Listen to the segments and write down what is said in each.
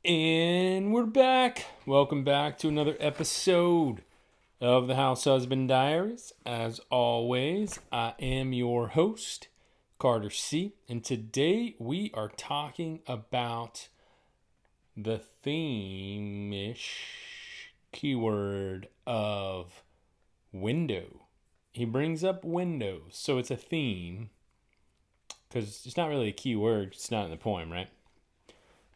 And we're back. Welcome back to another episode of the House Husband Diaries. As always, I am your host, Carter C. And today we are talking about the theme-ish keyword of window. He brings up windows, so it's a theme because it's not really a keyword. It's not in the poem, right?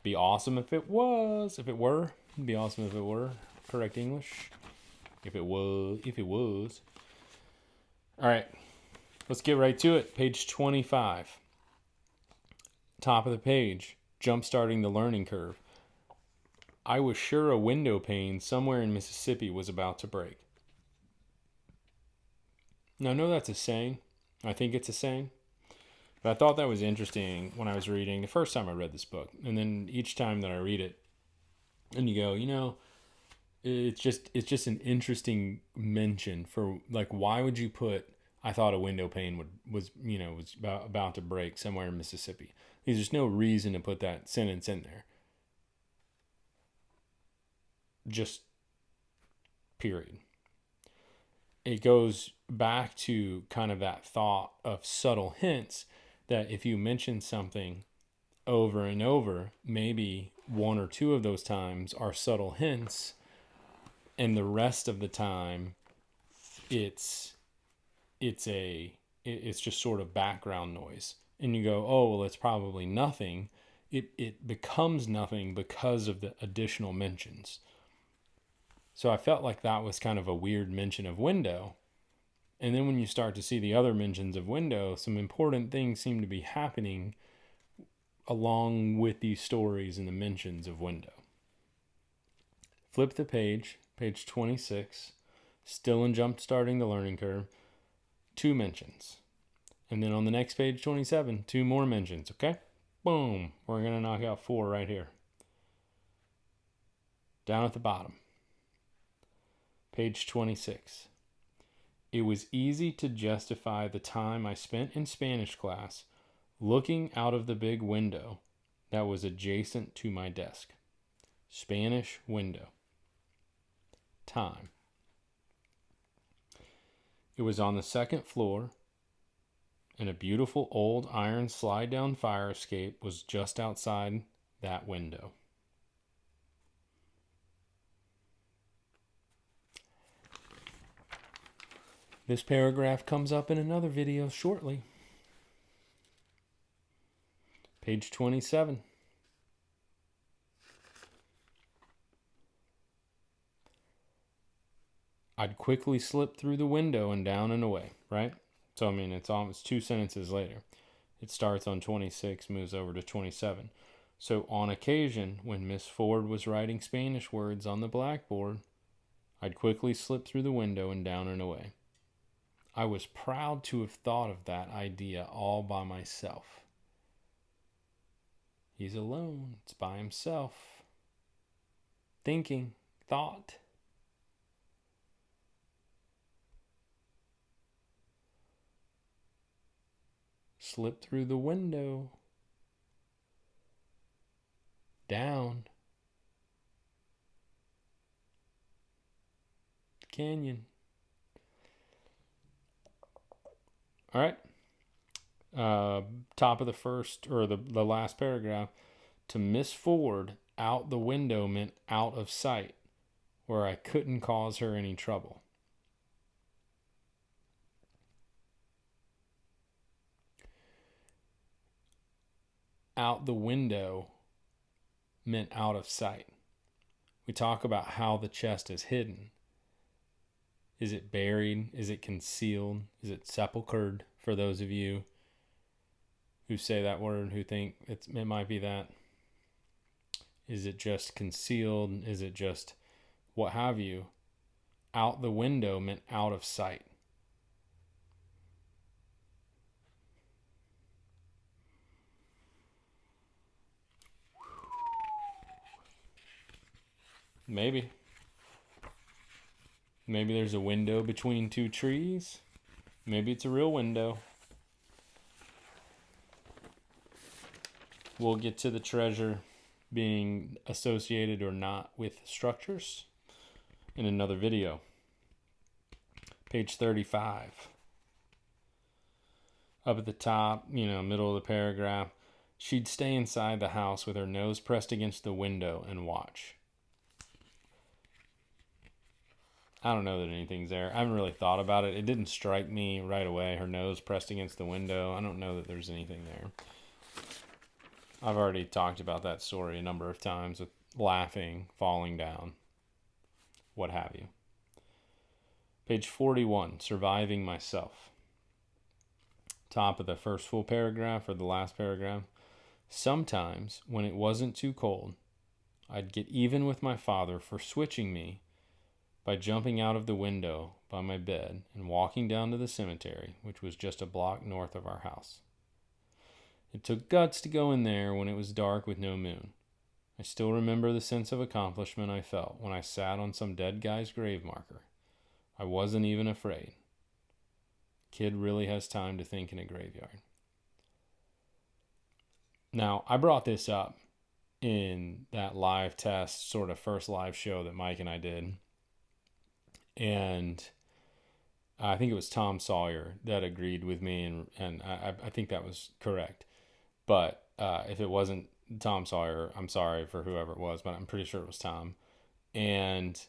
Be awesome if it was. If it were. It'd be awesome if it were. Correct English. If it was. All right. Let's get right to it. Page 25. Top of the page. Jump-starting the learning curve. I was sure a window pane somewhere in Mississippi was about to break. Now, I know that's a saying. I think it's a saying. But I thought that was interesting when I was reading the first time I read this book. And then each time that I read it, and you go, it's just an interesting mention for, like, why would you put, I thought a window pane was about to break somewhere in Mississippi. There's just no reason to put that sentence in there. Just period. It goes back to kind of that thought of subtle hints that if you mention something over and over, maybe one or two of those times are subtle hints, and the rest of the time it's just sort of background noise. And you go, oh, well, it's probably nothing. It becomes nothing because of the additional mentions. So I felt like that was kind of a weird mention of window. And then when you start to see the other mentions of window, some important things seem to be happening along with these stories and the mentions of window. Flip the page, page 26, still in jump starting the learning curve, 2 mentions. And then on the next page, 27, 2 more mentions, okay? Boom, we're going to knock out 4 right here. Down at the bottom, page 26. It was easy to justify the time I spent in Spanish class looking out of the big window that was adjacent to my desk. Spanish window. Time. It was on the 2nd floor, and a beautiful old iron slide-down fire escape was just outside that window. This paragraph comes up in another video shortly. Page 27. I'd quickly slip through the window and down and away, right? So, I mean, it's almost 2 sentences later. It starts on 26, moves over to 27. So, on occasion, when Miss Ford was writing Spanish words on the blackboard, I'd quickly slip through the window and down and away. I was proud to have thought of that idea all by myself. He's alone. It's by himself. Thinking. Thought. Slip through the window. Down. Canyon. All right. Top of the first, or the last paragraph. To Miss Ford, out the window meant out of sight, where I couldn't cause her any trouble. Out the window meant out of sight. We talk about how the chest is hidden. Is it buried? Is it concealed? Is it sepulchered, for those of you who say that word, who think it might be that? Is it just concealed? Is it just what have you? Out the window meant out of sight. Maybe. Maybe there's a window between 2 trees. Maybe it's a real window. We'll get to the treasure being associated or not with structures in another video. Page 35. Up at the top, middle of the paragraph, she'd stay inside the house with her nose pressed against the window and watch. I don't know that anything's there. I haven't really thought about it. It didn't strike me right away. Her nose pressed against the window. I don't know that there's anything there. I've already talked about that story a number of times with laughing, falling down, what have you. Page 41, surviving myself. Top of the first full paragraph or the last paragraph. Sometimes, when it wasn't too cold, I'd get even with my father for switching me by jumping out of the window by my bed and walking down to the cemetery, which was just a block north of our house. It took guts to go in there when it was dark with no moon. I still remember the sense of accomplishment I felt when I sat on some dead guy's grave marker. I wasn't even afraid. Kid really has time to think in a graveyard. Now, I brought this up in that live test, sort of first live show that Mike and I did. And I think it was Tom Sawyer that agreed with me, and I think that was correct. But if it wasn't Tom Sawyer, I'm sorry for whoever it was, but I'm pretty sure it was Tom. And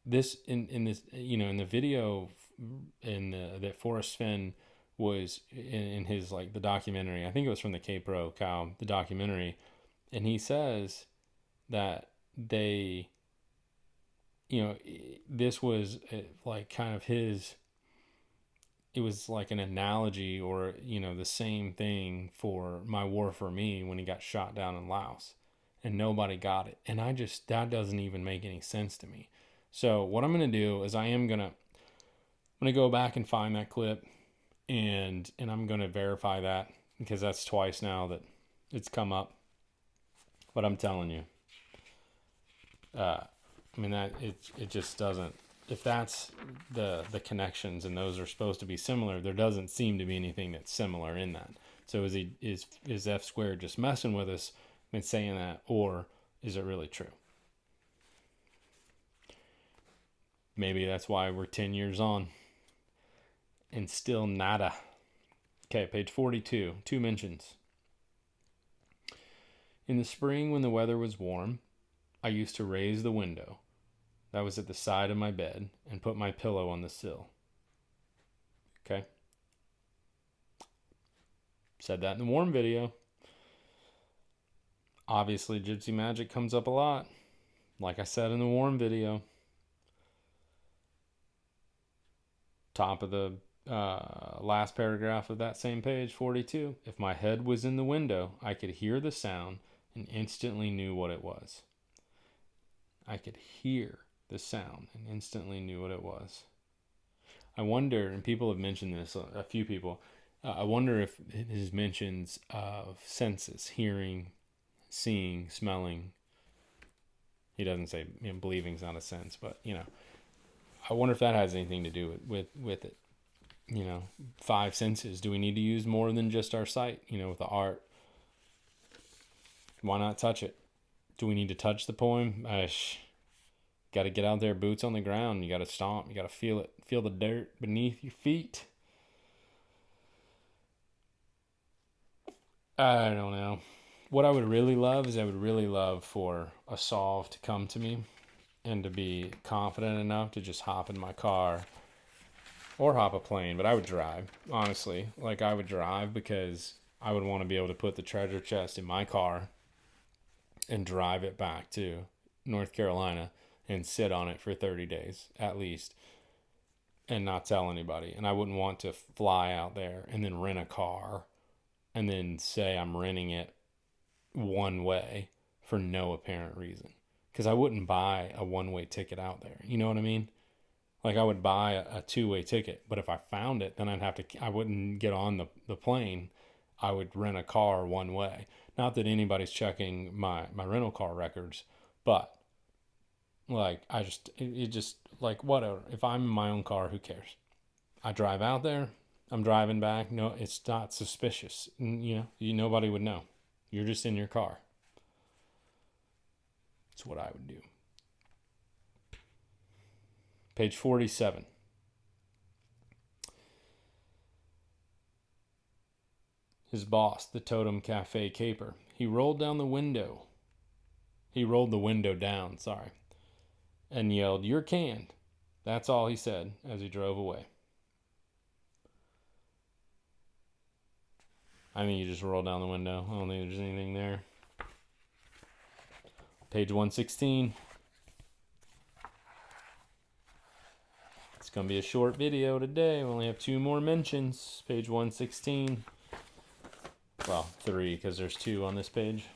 this in this in the video that Forrest Fenn was in his the documentary, I think it was from the K-Pro Cow, the documentary, and he says that they, this was kind of his, it was like an analogy or, the same thing for My War for Me when he got shot down in Laos and nobody got it. And that doesn't even make any sense to me. So what I'm going to do is I'm going to go back and find that clip and I'm going to verify that because that's twice now that it's come up. But I'm telling you, that it just doesn't. If that's the connections and those are supposed to be similar, there doesn't seem to be anything that's similar in that. So is F squared just messing with us and saying that, or is it really true? Maybe that's why we're 10 years on and still nada. Okay, page 42, 2 mentions. In the spring when the weather was warm, I used to raise the window that was at the side of my bed and put my pillow on the sill. Okay? Said that in the warm video. Obviously, gypsy magic comes up a lot. Like I said in the warm video. Top of the last paragraph of that same page, 42. If my head was in the window, I could hear the sound and instantly knew what it was. I could hear the sound and instantly knew what it was. I wonder, and people have mentioned this, a few people, I wonder if his mentions of senses, hearing, seeing, smelling, he doesn't say, believing's not a sense, but, I wonder if that has anything to do with it. 5 senses. Do we need to use more than just our sight, with the art? Why not touch it? Do we need to touch the poem? Got to get out there, boots on the ground. You got to stomp. You got to feel it. Feel the dirt beneath your feet. I don't know. What I would really love is I would really love for a solve to come to me and to be confident enough to just hop in my car or hop a plane. But I would drive, honestly. I would drive because I would want to be able to put the treasure chest in my car and drive it back to North Carolina and sit on it for 30 days at least and not tell anybody. And I wouldn't want to fly out there and then rent a car and then say I'm renting it one way for no apparent reason. Because I wouldn't buy a one-way ticket out there. You know what I mean? I would buy a two-way ticket, but if I found it, then I wouldn't get on the plane. I would rent a car one way. Not that anybody's checking my rental car records, but whatever. If I'm in my own car, who cares? I drive out there. I'm driving back. No, it's not suspicious. Nobody would know. You're just in your car. That's what I would do. Page 47. His boss, the Totem Cafe caper. He rolled the window down, and yelled, "You're canned." That's all he said as he drove away. I mean, you just roll down the window. I don't think there's anything there. Page 116. It's going to be a short video today. We only have 2 more mentions. Page 116. Well, 3 because there's 2 on this page.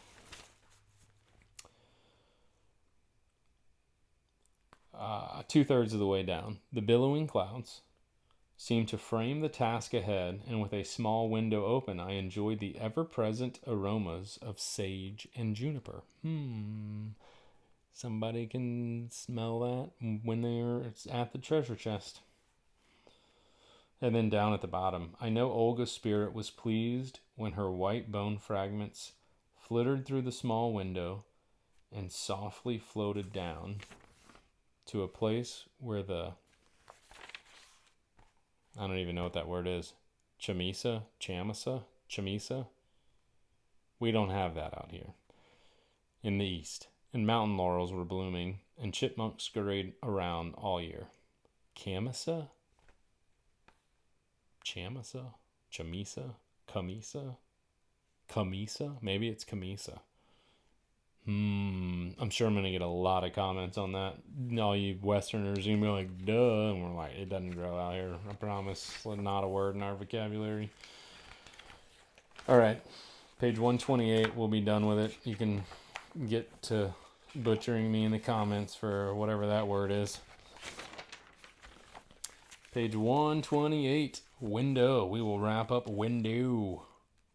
Two-thirds of the way down. The billowing clouds seemed to frame the task ahead, and with a small window open, I enjoyed the ever-present aromas of sage and juniper. Somebody can smell that when they're at the treasure chest. And then down at the bottom, I know Olga's spirit was pleased when her white bone fragments flittered through the small window and softly floated down to a place where I don't even know what that word is. Chamisa? We don't have that out here. In the east. And mountain laurels were blooming, and chipmunks scurried around all year. Chamisa? Maybe it's Camisa. I'm sure I'm going to get a lot of comments on that. All you Westerners are going to be like, duh. And we're like, it doesn't grow out here. I promise. Not a word in our vocabulary. All right. Page 128. We'll be done with it. You can get to butchering me in the comments for whatever that word is. Page 128. Window. We will wrap up window.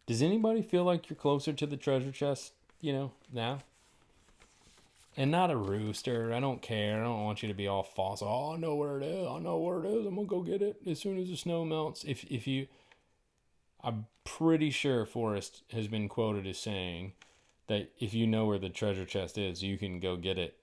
Does anybody feel like you're closer to the treasure chest, now? And not a rooster. I don't care. I don't want you to be all false. Oh, I know where it is. I'm going to go get it as soon as the snow melts. I'm pretty sure Forrest has been quoted as saying that if you know where the treasure chest is, you can go get it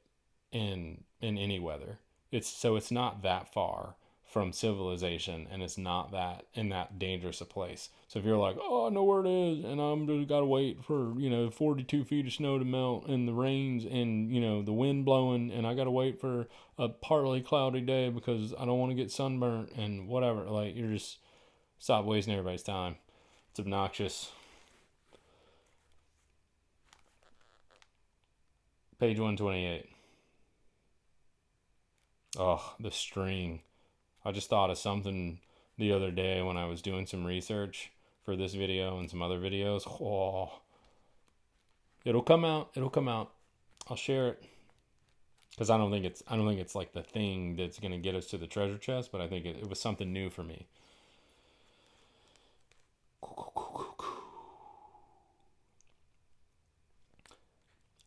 in any weather. It's not that far from civilization, and it's not that in that dangerous a place. So if you're like, oh, I know where it is, and I'm just got to wait for 42 feet of snow to melt, and the rains, and the wind blowing, and I got to wait for a partly cloudy day because I don't want to get sunburnt and whatever, like, you're just stop wasting everybody's time. It's obnoxious. Page 128. Oh, the string. I just thought of something the other day when I was doing some research for this video and some other videos. Oh, it'll come out. I'll share it because I don't think it's like the thing that's going to get us to the treasure chest, but I think it was something new for me.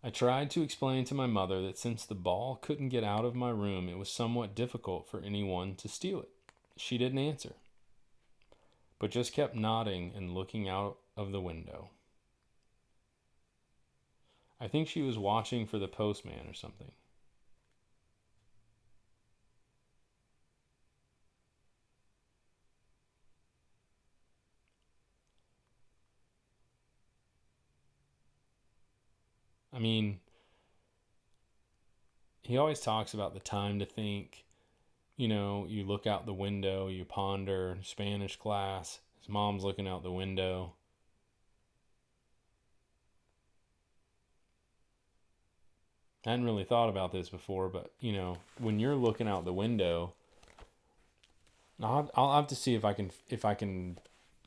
I tried to explain to my mother that since the ball couldn't get out of my room, it was somewhat difficult for anyone to steal it. She didn't answer, but just kept nodding and looking out of the window. I think she was watching for the postman or something. I mean, he always talks about the time to think. You look out the window, you ponder, Spanish class. His mom's looking out the window. I hadn't really thought about this before, but, when you're looking out the window, I'll have to see if I can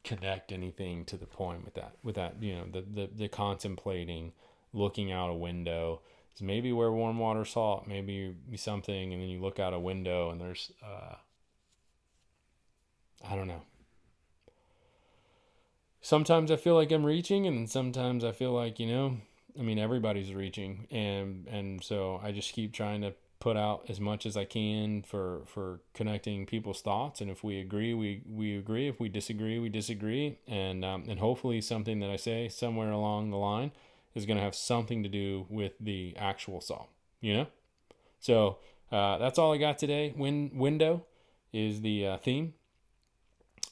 connect anything to the point with that, the contemplating, looking out a window. It's maybe where warm water salt, maybe something, and then you look out a window and there's, I don't know. Sometimes I feel like I'm reaching, and sometimes I feel like, everybody's reaching, and so I just keep trying to put out as much as I can for connecting people's thoughts, and if we agree, we agree. If we disagree, we disagree, and hopefully something that I say somewhere along the line is going to have something to do with the actual song. you know? So that's all I got today. Window is the theme.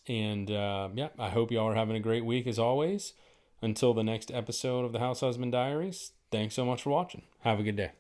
And yeah, I hope y'all are having a great week as always. Until the next episode of the House Husband Diaries, thanks so much for watching. Have a good day.